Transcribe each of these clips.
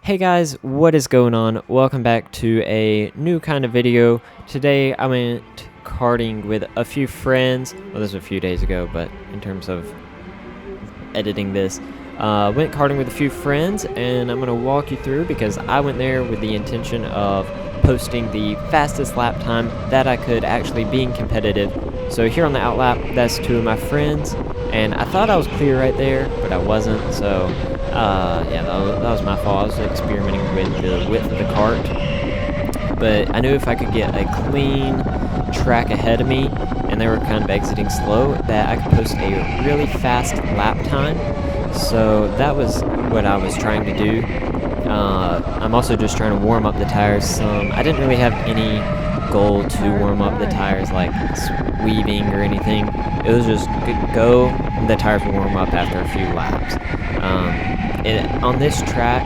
Hey guys, what is going on? Welcome back to a new kind of video. Today I went karting with a few friends. Well, this was a few days ago, but in terms of editing this, went karting with a few friends, and I'm going to walk you through because I went there with the intention of posting the fastest lap time that I could, actually being competitive. So here on the outlap, that's two of my friends, and I thought I was clear right there, but I wasn't, so yeah, that was my fault. I was experimenting with the width of the cart, but I knew if I could get a clean track ahead of me, and they were kind of exiting slow, that I could post a really fast lap time. So that was what I was trying to do. I'm also just trying to warm up the tires some. I didn't really have any goal to warm up the tires, like weaving or anything. It was just go, the tires will warm up after a few laps. On this track,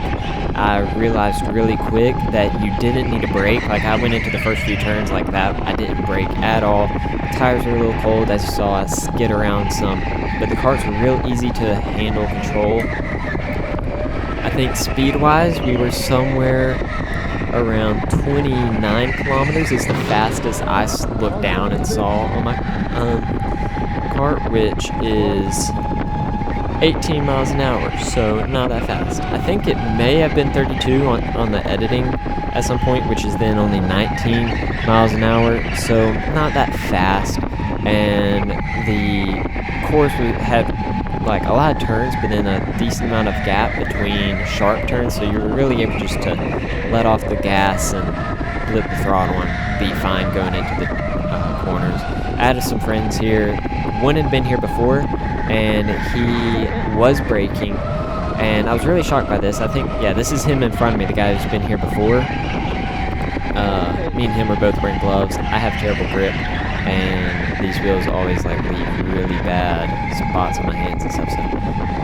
I realized really quick that you didn't need to brake. Like, I went into the first few turns like that, I didn't brake at all. Tires were a little cold, as you saw. I skid around some, but the carts were real easy to handle, control. I think speed-wise, we were somewhere around 29 kilometers is the fastest I looked down and saw on my cart, which is 18 miles an hour, so not that fast. I think it may have been 32 on the editing at some point, which is then only 19 miles an hour, so not that fast. And the course had like a lot of turns, but then a decent amount of gap between sharp turns, so you were really able just to let off the gas and flip the throttle and be fine going into the corners. I had some friends here. One had been here before, and he was braking, and I was really shocked by this. I think, yeah, this is him in front of me, the guy who's been here before. Me and him were both wearing gloves. I have terrible grip, and these wheels always like leave really bad spots on my hands and stuff.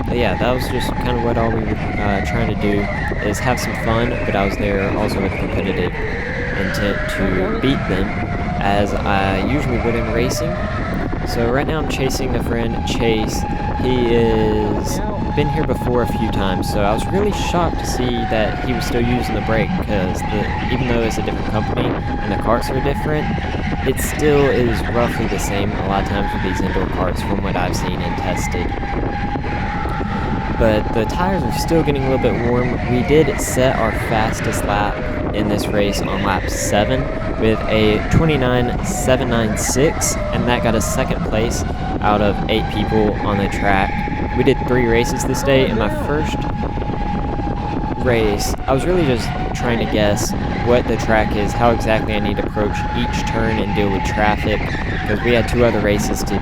So yeah, that was just kind of what all we were trying to do, is have some fun, but I was there also with competitive intent to beat them, as I usually would in racing. So right now I'm chasing a friend, Chase. He is been here before a few times, so I was really shocked to see that he was still using the brake, because even though it's a different company and the carts are different, it still is roughly the same a lot of times with these indoor carts from what I've seen and tested. But the tires are still getting a little bit warm. We did set our fastest lap in this race on lap 7 with a 29.796, and that got us second place out of 8 people on the track. We did 3 races this day. In my first race, I was really just trying to guess what the track is, how exactly I need to approach each turn and deal with traffic, because we had 2 other races to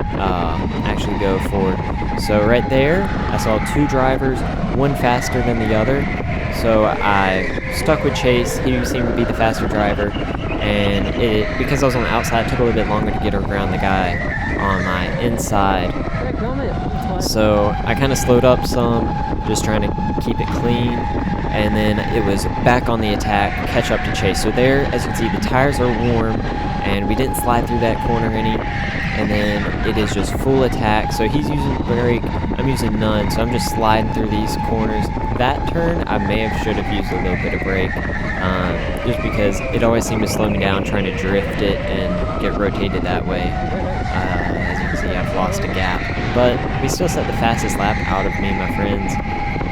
actually go for. So right there, I saw 2 drivers, one faster than the other, so I stuck with Chase. He seemed to be the faster driver, and because I was on the outside, it took a little bit longer to get around the guy on my inside. So I kind of slowed up some, just trying to keep it clean, and then it was back on the attack, catch up to Chase. So there, as you can see, the tires are warm, and we didn't slide through that corner any, and then it is just full attack. So he's using brake, I'm using none, so I'm just sliding through these corners. That turn, I should have used a little bit of brake, just because it always seemed to slow me down trying to drift it and get rotated that way. As you can see, I've lost a gap, but we still set the fastest lap out of me and my friends.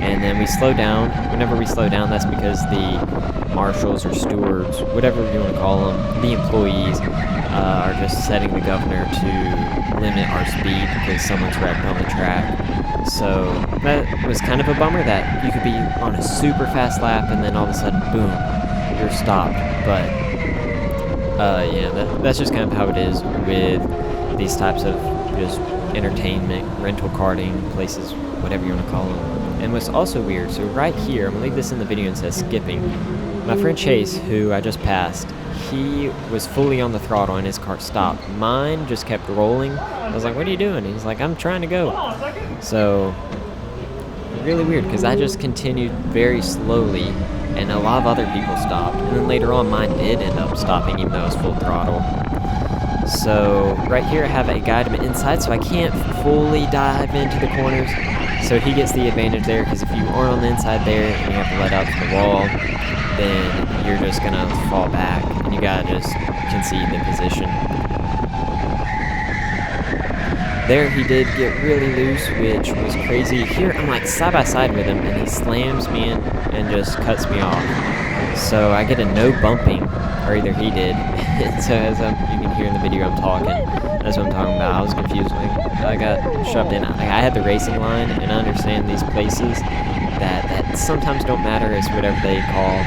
And then we slow down. Whenever we slow down, that's because the marshals or stewards, whatever you want to call them, the employees, are just setting the governor to limit our speed because someone's wrecked on the track. So that was kind of a bummer that you could be on a super fast lap and then all of a sudden, boom, you're stopped. But yeah, that's just kind of how it is with these types of just entertainment, rental karting places, whatever you want to call them. And what's also weird, so right here, I'm going to leave this in the video and says skipping. My friend Chase, who I just passed, he was fully on the throttle and his car stopped. Mine just kept rolling. I was like, what are you doing? He's like, I'm trying to go. So, really weird, because I just continued very slowly, and a lot of other people stopped. And then later on, mine did end up stopping, even though it was full throttle. So, right here I have a guide to my inside, so I can't fully dive into the corners. So So he gets the advantage there, because if you aren't on the inside there and you have to let out to the wall, then you're just gonna fall back, and you gotta just concede the position. There he did get really loose, which was crazy. Here I'm like side by side with him, and he slams me in and just cuts me off. So I get a no bumping, or either he did. So as you can hear in the video, I'm talking. That's what I'm talking about. I was confused. Like, I got shoved in. I had the racing line, and I understand these places that sometimes don't matter as whatever they call.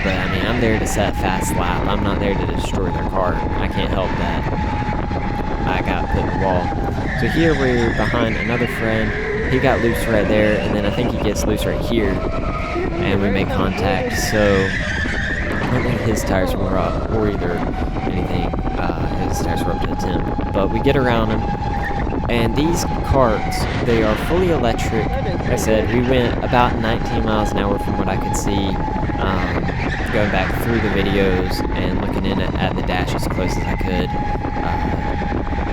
But I mean, I'm there to set a fast lap. I'm not there to destroy their car. I can't help that. I got put in the wall. So here we're behind another friend. He got loose right there, and then I think he gets loose right here, and we make contact. So I don't think his tires were up, or either anything. His tires were up to the temp. But we get around him, and these karts, they are fully electric. Like I said, we went about 19 miles an hour from what I could see, going back through the videos and looking in at the dash as close as I could.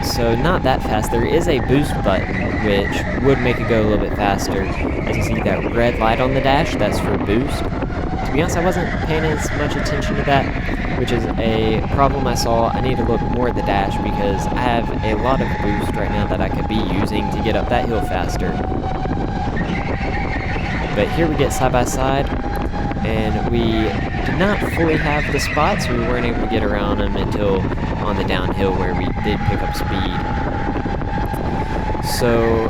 So not that fast. There is a boost button, which would make it go a little bit faster. As you see that red light on the dash, that's for boost. To be honest, I wasn't paying as much attention to that, which is a problem I saw. I need to look more at the dash, because I have a lot of boost right now that I could be using to get up that hill faster. But here we get side by side, and we did not fully have the spot, so we weren't able to get around him until on the downhill, where we did pick up speed. So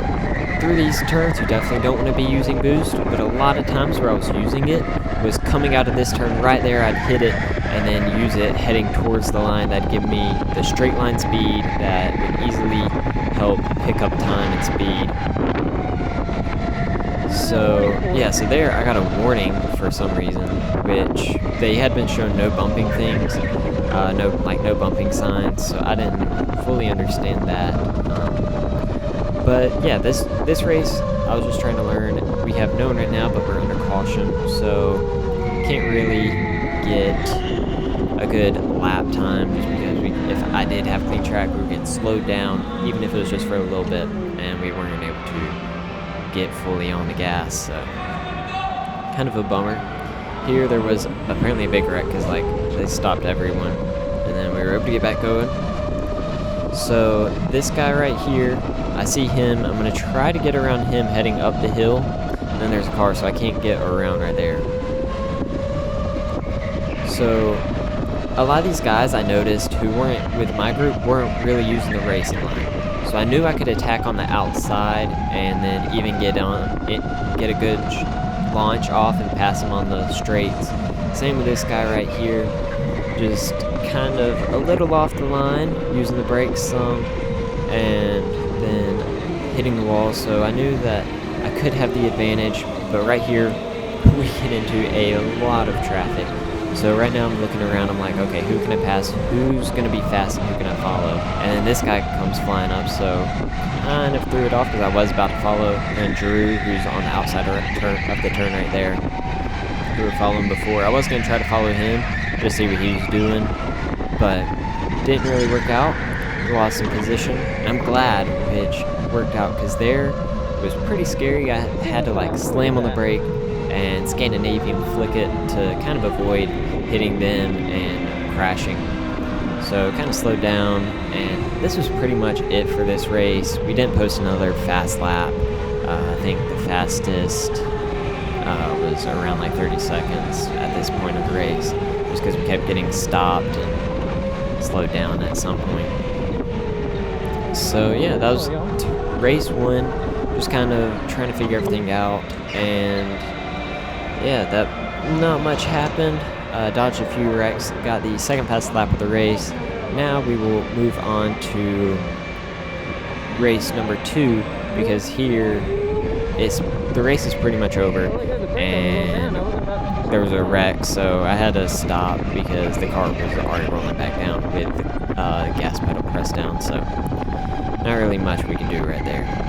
through these turns, you definitely don't want to be using boost, but a lot of times where I was using it was coming out of this turn right there. I'd hit it and then use it heading towards the line. That'd give me the straight line speed that would easily help pick up time and speed. So yeah, so there I got a warning for some reason, which they had been shown no bumping things, no bumping signs, so I didn't fully understand that. But yeah, this race, I was just trying to learn. We have no one right now, but we're under caution, so can't really get a good lap time, just because if I did have clean track, we were getting slowed down, even if it was just for a little bit, and we weren't able to get fully on the gas, so kind of a bummer. Here there was apparently a big wreck, because like they stopped everyone, and then we were able to get back going. So this guy right here, I see him. I'm going to try to get around him heading up the hill. And then there's a car, so I can't get around right there. So a lot of these guys I noticed who weren't with my group weren't really using the racing line. So I knew I could attack on the outside and then even get a good launch off and pass him on the straights. Same with this guy right here. Just kind of a little off the line, using the brakes some, and then hitting the wall. So I knew that I could have the advantage, but right here we get into a lot of traffic. So right now I'm looking around, I'm like, okay, who can I pass? Who's going to be fast and who can I follow? And then this guy comes flying up, so I kind of threw it off because I was about to follow. And then Drew, who's on the outside of the turn right there, who were following before. I was going to try to follow him, just see what he was doing, but didn't really work out. Lost some position. I'm glad which worked out, because there was pretty scary. I had to like slam on the brake and Scandinavian flick it to kind of avoid hitting them and crashing. So kind of slowed down, and this was pretty much it for this race. We didn't post another fast lap. I think the fastest was around like 30 seconds at this point of the race, just because we kept getting stopped and slowed down at some point. So yeah, that was race one, just kind of trying to figure everything out, and yeah, that not much happened. Dodged a few wrecks, got the second fast lap of the race. Now we will move on to race number 2, because here the race is pretty much over, and there was a wreck, so I had to stop because the car was already rolling back down with the gas pedal pressed down, so not really much we can do right there.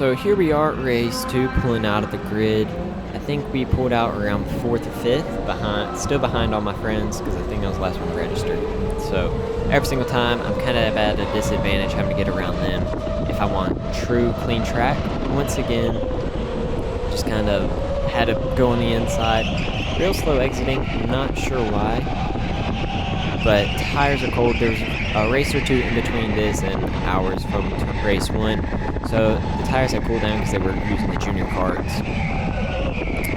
So here we are at race 2, pulling out of the grid. I think we pulled out around 4th or 5th, still behind all my friends because I think I was the last one registered. So every single time I'm kind of at a disadvantage having to get around them if I want true clean track. Once again, just kind of had to go on the inside. Real slow exiting, not sure why. But tires are cold. There's a race or two in between this and ours from race 1. So the tires had cooled down because they were using the junior karts.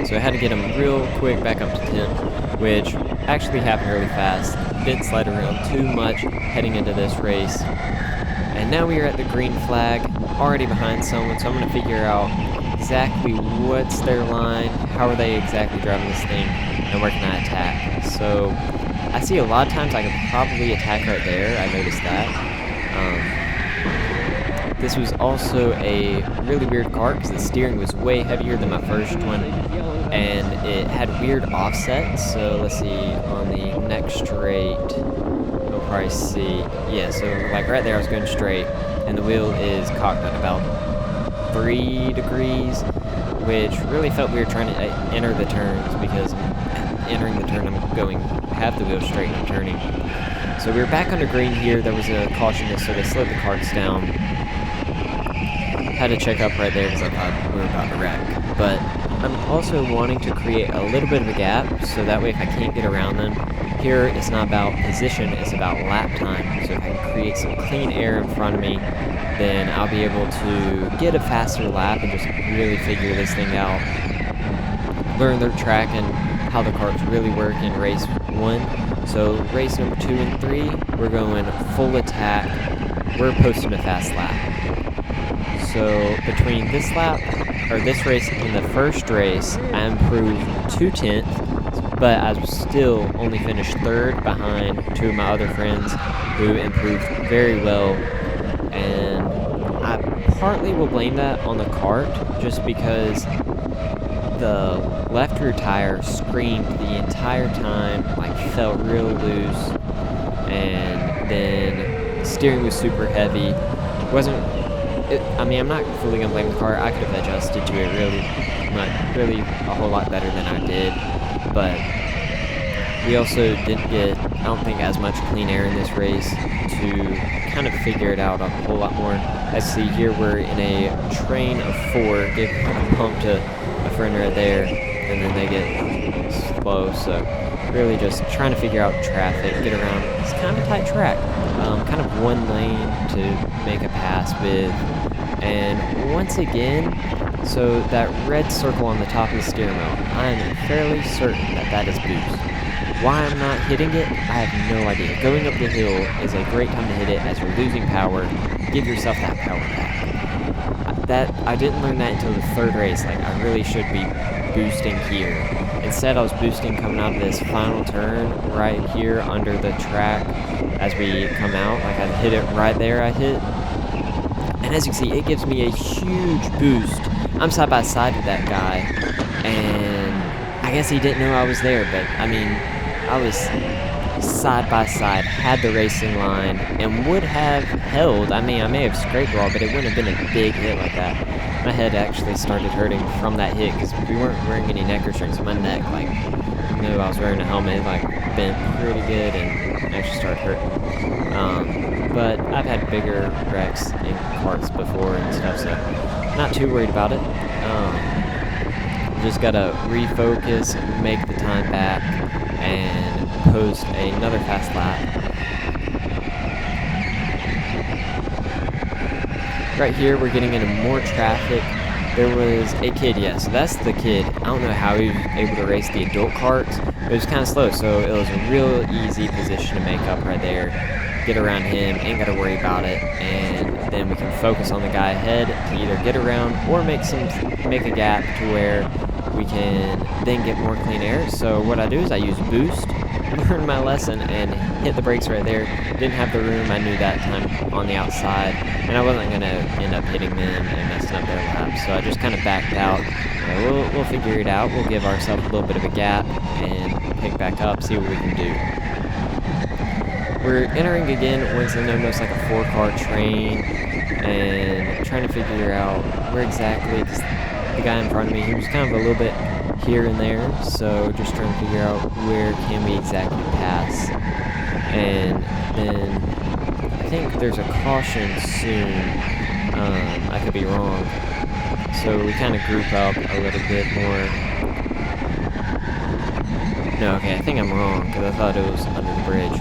So I had to get them real quick back up to 10th, which actually happened really fast. Didn't slide around too much heading into this race. And now we are at the green flag, already behind someone, so I'm going to figure out exactly what's their line, how are they exactly driving this thing, and where can I attack. So I see a lot of times I could probably attack right there. I noticed that. This was also a really weird kart because the steering was way heavier than my first one, and it had weird offsets. So let's see, on the next straight, you'll probably see, yeah, so like right there I was going straight, and the wheel is cocked at about 3 degrees, which really felt weird trying to enter the turns because entering the turn I'm going half the wheel straight and I'm turning. So we were back under green here. There was a caution, so they slowed the karts down. Had to check up right there because I thought we were about to wreck. But I'm also wanting to create a little bit of a gap, so that way if I can't get around them, here it's not about position, it's about lap time. So if I can create some clean air in front of me, then I'll be able to get a faster lap and just really figure this thing out. Learn their track and how the karts really work in race 1. So race number 2 and 3, we're going full attack. We're posting a fast lap. So between this lap, or this race and the first race, I improved 2/10, but I still only finished 3rd behind 2 of my other friends who improved very well. And I partly will blame that on the kart, just because the left rear tire screamed the entire time, like felt real loose, and then steering was super heavy. I'm not fully gonna blame the car. I could have adjusted to it really a whole lot better than I did, but we also didn't get, I don't think, as much clean air in this race to kind of figure it out a whole lot more. As you see here, we're in a train of 4, give a pump to a friend right there, and then they get slow, so really just trying to figure out traffic, get around. It's kind of a tight track, kind of one lane to make a pass with. And once again, so that red circle on the top of the steering wheel, I am fairly certain that that is boost. Why I'm not hitting it, I have no idea. Going up the hill is a great time to hit it as you're losing power. Give yourself that power back. I didn't learn that until the 3rd race. Like, I really should be boosting here. Instead, I was boosting coming out of this final turn right here under the track as we come out. Like, I hit it right there, I hit. And as you can see, it gives me a huge boost. I'm side by side with that guy, and I guess he didn't know I was there, but I mean, I was side by side, had the racing line, and would have held. I mean, I may have scraped the wall, but it wouldn't have been a big hit like that. My head actually started hurting from that hit because we weren't wearing any neck restraints. My neck, like, even though I was wearing a helmet, like, bent pretty good and actually started hurting. But I've had bigger wrecks in karts before and stuff, so not too worried about it. Just gotta refocus, make the time back, and post another fast lap. Right here, we're getting into more traffic. There was a kid, yeah, so that's the kid. I don't know how he was able to race the adult karts, but it was kind of slow, so it was a real easy position to make up right there. Get around him, ain't gotta worry about it, and then we can focus on the guy ahead to either get around or make a gap to where we can then get more clean air. So what I do is I use boost, learn my lesson, and hit the brakes right there. Didn't have the room, I knew that time on the outside, and I wasn't gonna end up hitting them and messing up their laps, so I just kind of backed out. We'll figure it out. We'll give ourselves a little bit of a gap and pick back up, see what we can do. we're entering again once I notice like a 4-car train and trying to figure out where exactly, because the guy in front of me, he was kind of a little bit here and there, so just trying to figure out where can we exactly pass. And then I think there's a caution soon. I could be wrong. So we kind of group up a little bit more. No, okay, I think I'm wrong, because I thought it was under the bridge.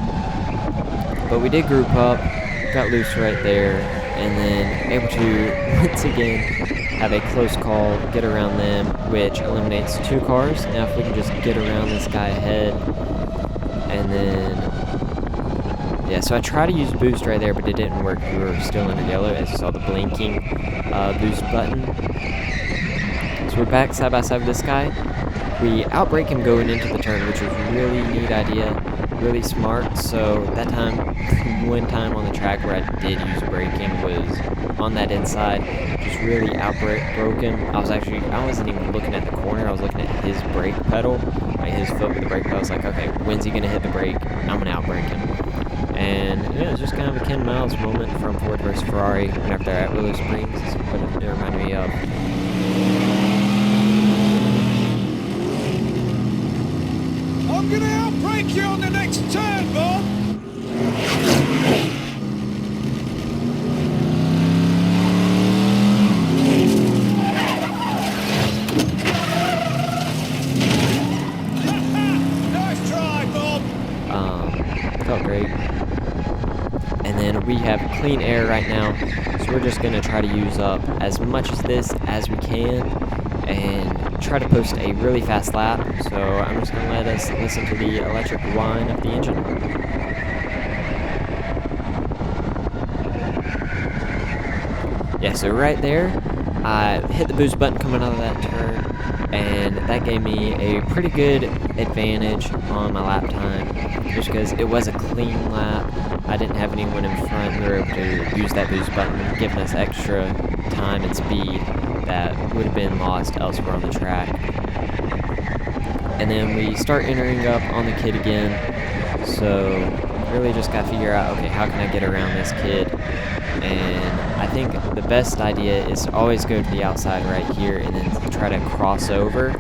But we did group up, got loose right there, and then able to, once again, have a close call, get around them, which eliminates 2 cars. Now if we can just get around this guy ahead, and then... yeah, so I tried to use boost right there, but it didn't work. We were still under yellow, as you saw the blinking boost button. So we're back side by side with this guy. We outbrake him going into the turn, which was a really neat idea, really smart. So that time, one time on the track where I did use braking was on that inside, just really outbroke him. I wasn't even looking at the corner, I was looking at his brake pedal, like his foot with the brake pedal. I was like, okay, when's he gonna hit the brake? I'm gonna outbrake him. And yeah, it was just kind of a Ken Miles moment from Ford versus Ferrari whenever they're at Willow Springs. That's what it reminded me of. I'm gonna outbrake you on the next turn, Bob! Nice try, Bob! Felt great. And then we have clean air right now, so we're just gonna try to use up as much of this as we can and try to post a really fast lap. So I'm just gonna let us listen to the electric whine of the engine. Yeah, so right there, I hit the boost button coming out of that turn, and that gave me a pretty good advantage on my lap time, just because it was a clean lap. I didn't have anyone in front. We were able to use that boost button, giving us extra time and speed that would have been lost elsewhere on the track. And then we start entering up on the kid again, so really just got to figure out, okay, how can I get around this kid? And I think the best idea is to always go to the outside right here and then try to cross over,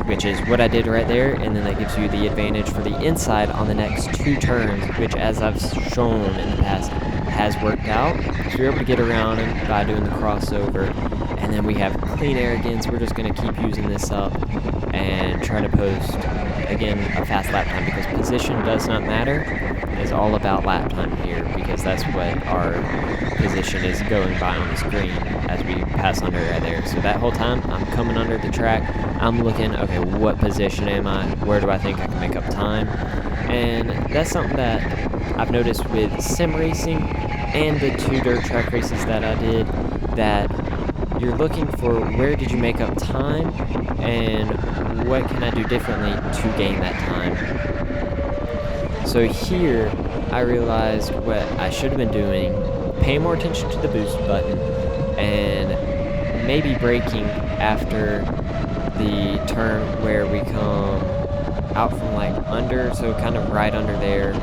which is what I did right there, and then that gives you the advantage for the inside on the next 2 turns, which, as I've shown in the past, has worked out. So you're able to get around him by doing the crossover, and then we have clean air again, so we're just going to keep using this up and try to post, again, a fast lap time, because position does not matter. It's all about lap time here, because that's what our position is going by on the screen as we pass under right there. So that whole time, I'm coming under the track, I'm looking, okay, what position am I? Where do I think I can make up time? And that's something that I've noticed with sim racing and the 2 dirt track races that I did, that you're looking for where did you make up time and what can I do differently to gain that time. So here, I realized what I should have been doing, pay more attention to the boost button, and maybe braking after the turn where we come out from like under, so kind of right under there,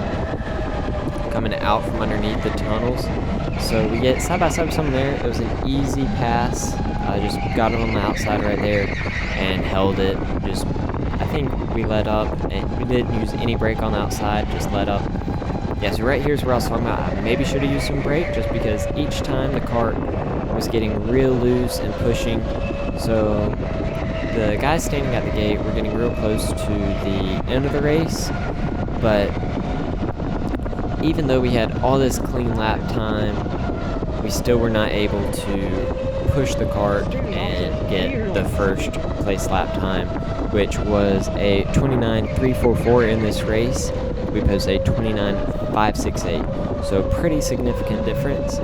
coming out from underneath the tunnels. So we get side by side with someone there. It was an easy pass. I just got it on the outside right there and held it. Just, I think we let up, and we didn't use any brake on the outside, just let up. Yeah, so right here's where I was talking about I maybe should have used some brake, just because each time the cart was getting real loose and pushing. So the guys standing at the gate were getting real close to the end of the race, but even though we had all this clean lap time, we still were not able to push the cart and get the first place lap time, which was a 29.344 in this race. We posted a 29.568, so pretty significant difference,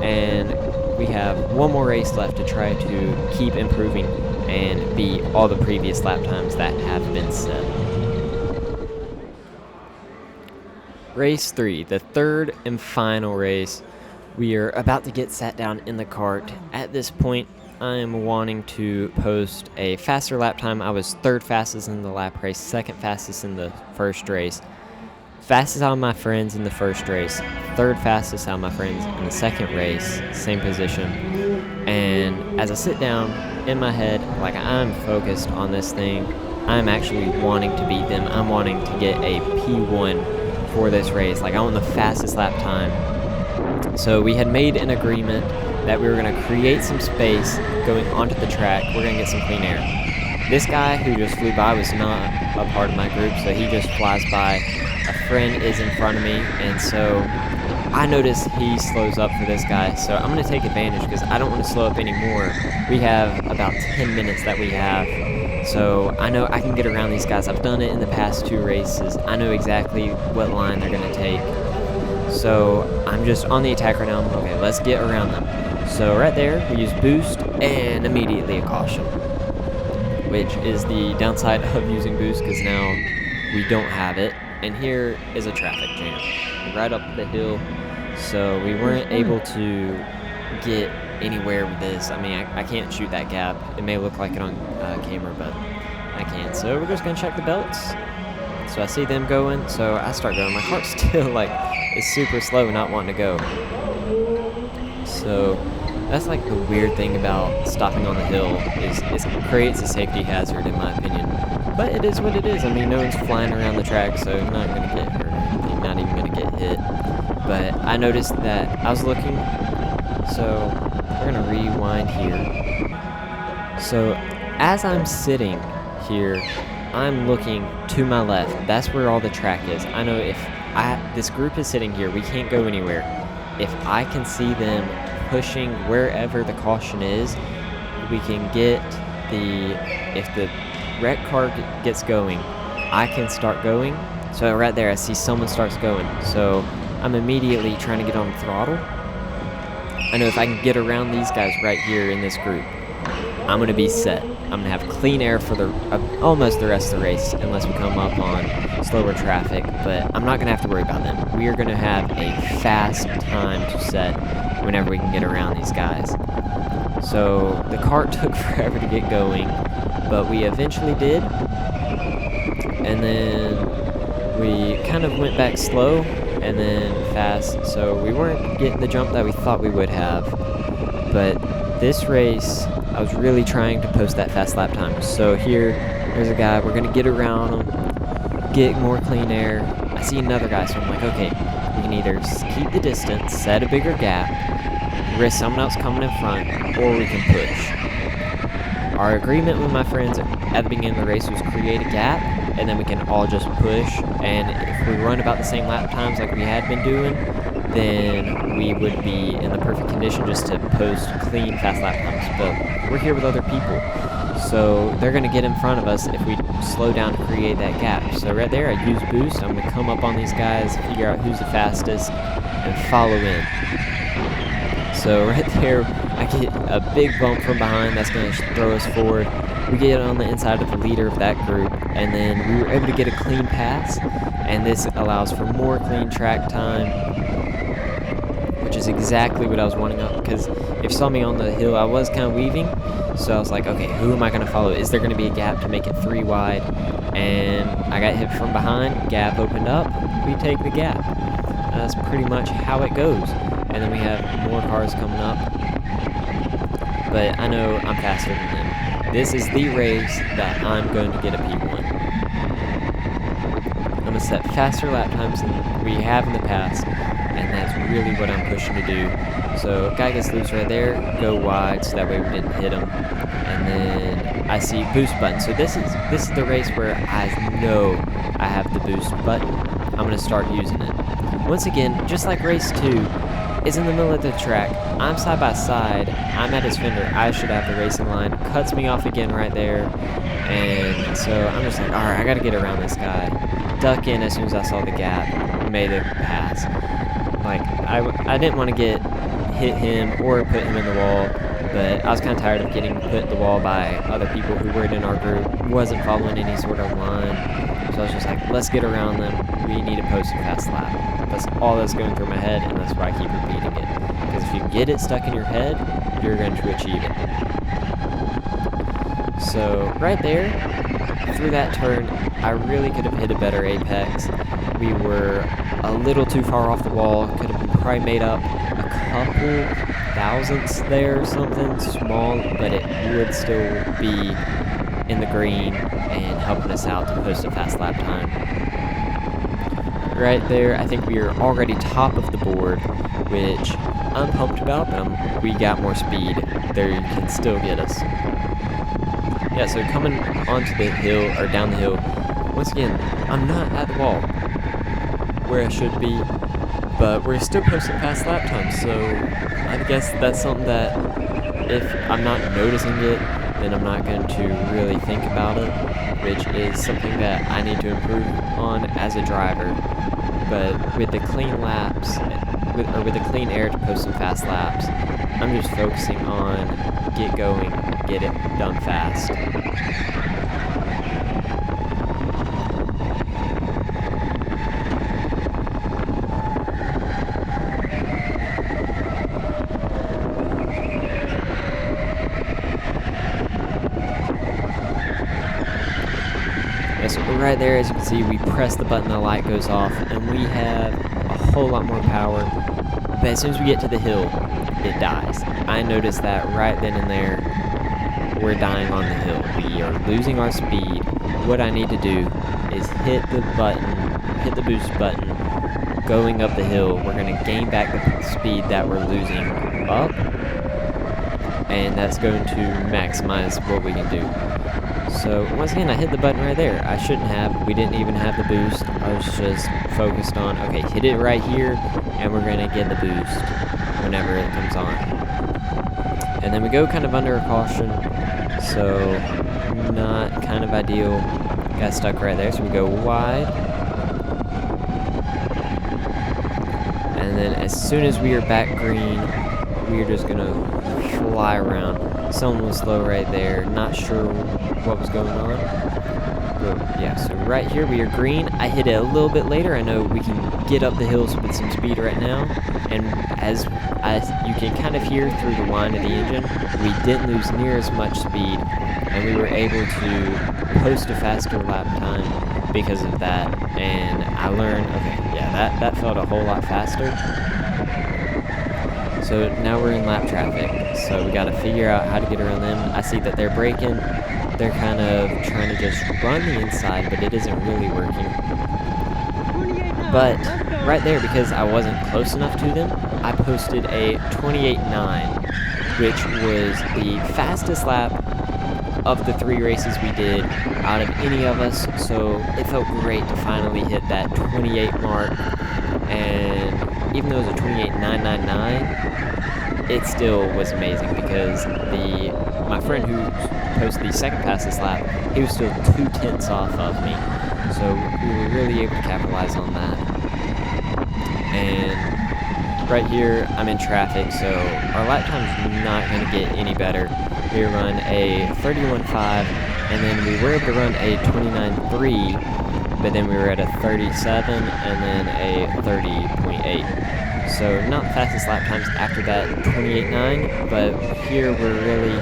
and we have one more race left to try to keep improving and beat all the previous lap times that have been set. Race 3, the third and final race. We are about to get sat down in the cart. At this point, I am wanting to post a faster lap time. I was 3rd fastest in the lap race, 2nd fastest in the first race. fastest out of my friends in the first race, third fastest out of my friends in the second race, same position. And as I sit down in my head, like I'm focused on this thing, I'm actually wanting to beat them. I'm wanting to get a P1 for this race. Like I want the fastest lap time. So we had made an agreement that we were going to create some space going onto the track. We're going to get some clean air. This guy who just flew by was not a part of my group, so he just flies by. A friend is in front of me, and so I notice he slows up for this guy, so I'm going to take advantage because I don't want to slow up anymore. We have about 10 minutes that we have, so I know I can get around these guys. I've done it in the past 2 races. I know exactly what line they're going to take. So I'm just on the attack right now. Okay, let's get around them. So right there, we use boost and immediately a caution, which is the downside of using boost because now we don't have it. And here is a traffic jam right up the hill. So we weren't able to get anywhere with this. I mean, I can't shoot that gap. It may look like it on camera, but I can't. So we're just going to check the belts. So I see them going, so I start going. My cart's still like, it's super slow, not wanting to go. So that's like the weird thing about stopping on the hill is it creates a safety hazard in my opinion. But it is what it is. I mean, no one's flying around the track, so I'm not going to get hurt or anything, not even going to get hit. But I noticed that I was looking, so we're going to rewind here. So as I'm sitting here, I'm looking to my left. That's where all the track is. I know if this group is sitting here, we can't go anywhere. If I can see them pushing wherever the caution is, we can get if the wreck car gets going, I can start going. So right there, I see someone starts going. So I'm immediately trying to get on the throttle. I know if I can get around these guys right here in this group, I'm going to be set. I'm going to have clean air for almost the rest of the race unless we come up on slower traffic, but I'm not going to have to worry about them. We are going to have a fast time to set whenever we can get around these guys. So the cart took forever to get going, but we eventually did. And then we kind of went back slow and then fast, so we weren't getting the jump that we thought we would have. But this race, I was really trying to post that fast lap time. So there's a guy, we're going to get around him, get more clean air. I see another guy, so I'm like, okay, we can either keep the distance, set a bigger gap, risk someone else coming in front, or we can push. Our agreement with my friends at the beginning of the race was create a gap, and then we can all just push, and if we run about the same lap times like we had been doing, then we would be in the perfect condition just to post clean fast lap times. But we're here with other people, so they're going to get in front of us if we slow down to create that gap. So right there, I use boost. I'm going to come up on these guys, figure out who's the fastest, and follow in. So right there, I get a big bump from behind that's going to throw us forward. We get on the inside of the leader of that group, and then we were able to get a clean pass, and this allows for more clean track time, which is exactly what I was wanting up, because if you saw me on the hill, I was kind of weaving, so I was like, okay, who am I going to follow? Is there going to be a gap to make it 3 wide? And I got hit from behind, gap opened up, we take the gap. That's pretty much how it goes. And then we have more cars coming up, but I know I'm faster than them. This is the race that I'm going to get a P1. I'm going to set faster lap times than we have in the past, and that's really what I'm pushing to do. So guy gets loose right there, go wide so that way we didn't hit him. And then I see boost button. So this is the race where I know I have the boost button. I'm going to start using it. Once again, just like race 2, is in the middle of the track. I'm side by side. I'm at his fender. I should have the racing line. Cuts me off again right there. And so I'm just like, all right, I got to get around this guy. Duck in as soon as I saw the gap. Made it pass. Like, I didn't want to hit him or put him in the wall, but I was kind of tired of getting put in the wall by other people who weren't in our group, wasn't following any sort of line. So I was just like, let's get around them. We need to post a fast lap. That's all that's going through my head, and that's why I keep repeating it. Because if you get it stuck in your head, you're going to achieve it. So right there, through that turn, I really could have hit a better apex. We were a little too far off the wall. Could have probably made up a couple thousandths there or something small, but it would still be in the green and helping us out to post a fast lap time. Right there, I think we are already top of the board, which I'm pumped about, but we got more speed. There can still get us. Yeah, so coming onto the hill, or down the hill, once again, I'm not at the wall where I should be, but we're still posting fast lap times, so I guess that's something that if I'm not noticing it, then I'm not going to really think about it, which is something that I need to improve on as a driver. But with the clean laps, with the clean air to post some fast laps, I'm just focusing on get going, get it done fast. So right there, as you can see, we press the button, the light goes off, and we have a whole lot more power. But as soon as we get to the hill, it dies. I noticed that right then and there, we're dying on the hill. We are losing our speed. What I need to do is hit the boost button, going up the hill. We're going to gain back the speed that we're losing up, and that's going to maximize what we can do. So once again, I hit the button right there. I shouldn't have. We didn't even have the boost. I was just focused on, okay, hit it right here, and we're going to get the boost whenever it comes on. And then we go kind of under a caution, so not kind of ideal. Got stuck right there, so we go wide. And then as soon as we are back green, we're just going to fly around. Someone was slow right there, not sure what was going on. But yeah, so right here we are green. I hit it a little bit later. I know we can get up the hills with some speed right now. And as you can kind of hear through the whine of the engine, we didn't lose near as much speed, and we were able to post a faster lap time because of that. And I learned, okay, yeah, that felt a whole lot faster. So now we're in lap traffic, so we got to figure out how to get around them. I see that they're braking. They're kind of trying to just run the inside, but it isn't really working. But right there, because I wasn't close enough to them, I posted a 28.9, which was the fastest lap of the 3 races we did out of any of us. So it felt great to finally hit that 28 mark. And even though it was a 28.999, it still was amazing because my friend who posted the second fastest lap, he was still 2/10 off of me. So we were really able to capitalize on that. And right here, I'm in traffic, so our lap time's not going to get any better. We run a 31.5, and then we were able to run a 29.3, but then we were at a 37, and then a 30.8. So not the fastest lap times after that 28.9, but here we're really,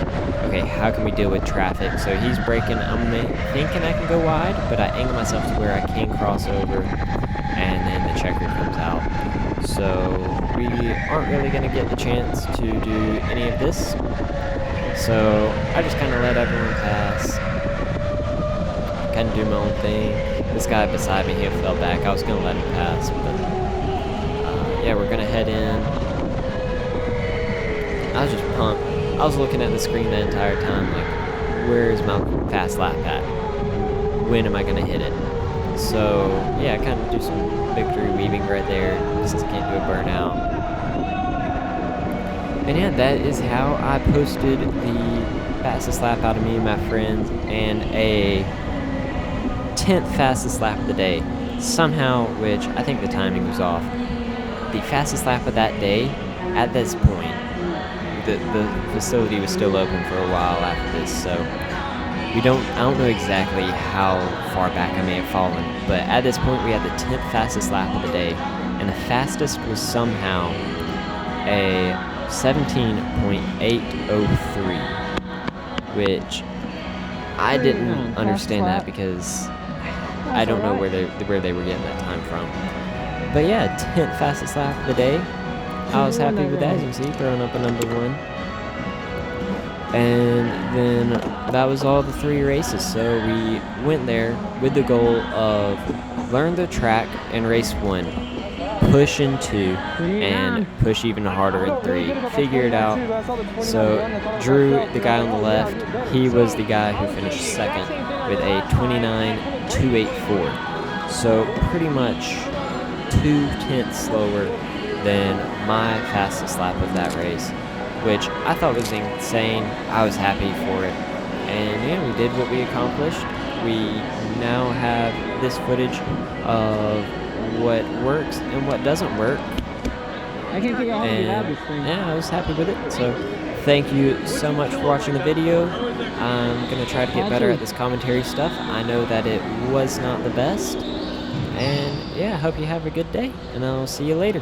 okay, how can we deal with traffic? So he's braking, I'm thinking I can go wide, but I angle myself to where I can cross over, and then the checker comes out. So we aren't really going to get the chance to do any of this. So I just kind of let everyone pass, kind of do my own thing. This guy beside me, he fell back. I was going to let him pass, but yeah, we're going to head in. I was just pumped. I was looking at the screen the entire time, like, where is my fast lap at? When am I going to hit it? So, yeah, I kind of do some victory weaving right there, since I can't do a burnout. And yeah, that is how I posted the fastest lap out of me and my friends, and a 10th fastest lap of the day. Somehow, which I think the timing was off. The fastest lap of that day, at this point, the facility was still open for a while after this, so I don't know exactly how far back I may have fallen, but at this point we had the 10th fastest lap of the day, and the fastest was somehow a 17.803, which I didn't understand that because I don't know where they were getting that time from. But yeah, 10th fastest lap of the day. I was happy with that, as you can see, throwing up a number 1. And then that was all the 3 races. So we went there with the goal of learn the track in race 1, push in 2, and push even harder in 3. Figure it out. So Drew, the guy on the left, he was the guy who finished 2nd with a 29.284. So pretty much 2/10 slower than my fastest lap of that race, which I thought was insane. I was happy for it. And yeah, we did what we accomplished. We now have this footage of what works and what doesn't work. I can't figure out how you have this thing. Yeah, I was happy with it. So thank you so much for watching the video. I'm going to try to get better at this commentary stuff. I know that it was not the best. And yeah, I hope you have a good day, and I'll see you later.